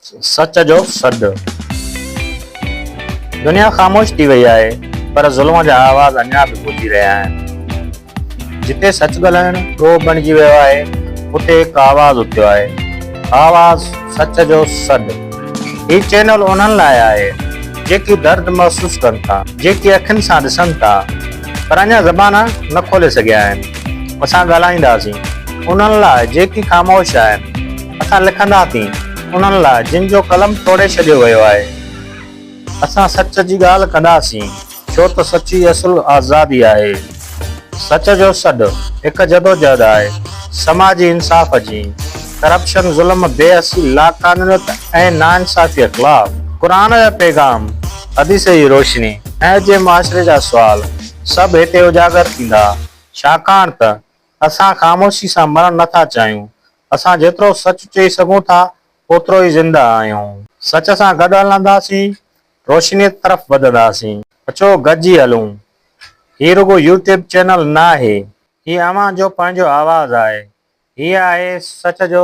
सच जो सॾु। दुनिया ख़ामोश थी वई आहे, पर ज़ुल्म जा आवाज़ अञा बि गूंजी रहिया आहिनि। जिते सच ॻाल्हाइणु ॾोह बणिजी वियो आहे, उते हिकु आवाज़ उथियो आहे, आवाज़ सच जो सॾु। ही चैनल उन्हनि लाइ आहे जेकी दर्द महसूस कनि था, जेकी अखियुनि सां ॾिसनि था, पर अञा ज़बान न खोले सघिया आहिनि। असां ॻाल्हाईंदासीं उन्हनि लाइ जेकी ख़ामोश आहिनि, असां लिखंदासीं उन्हनि लाइ जिन जो कलम तोड़े छॾियो वियो आहे। असां सच जी ॻाल्हि कंदासीं, छो त सची असुल आज़ादी आहे। सच जो सॾु हिकु जदोजहद आहे समाजी इंसाफ़ जी, करप्शन, ज़ुल्म, बेहसी, लाक़ानूनियत ऐं नाइंसाफ़ीअ ख़िलाफ़। क़ुरान जा पैगाम, हदीस जी रोशनी ऐं जे मुआशरे जा सुवाल सभु हिते उजागर थींदा, छाकाणि त असां ख़ामोशी सां मरण नथा चाहियूं। असां जेतिरो सच चई सघूं था, ओतिरो ई ज़िंदा आहियूं। सच सां गॾु हलंदासीं, रोशनी तरफ़ वधंदासीं। अचो गॾिजी हलूं। ही रुगो यूट्यूब चैनल न आहे, ही अवां जो पंहिंजो आवाज़ आहे। ही आहे सच जो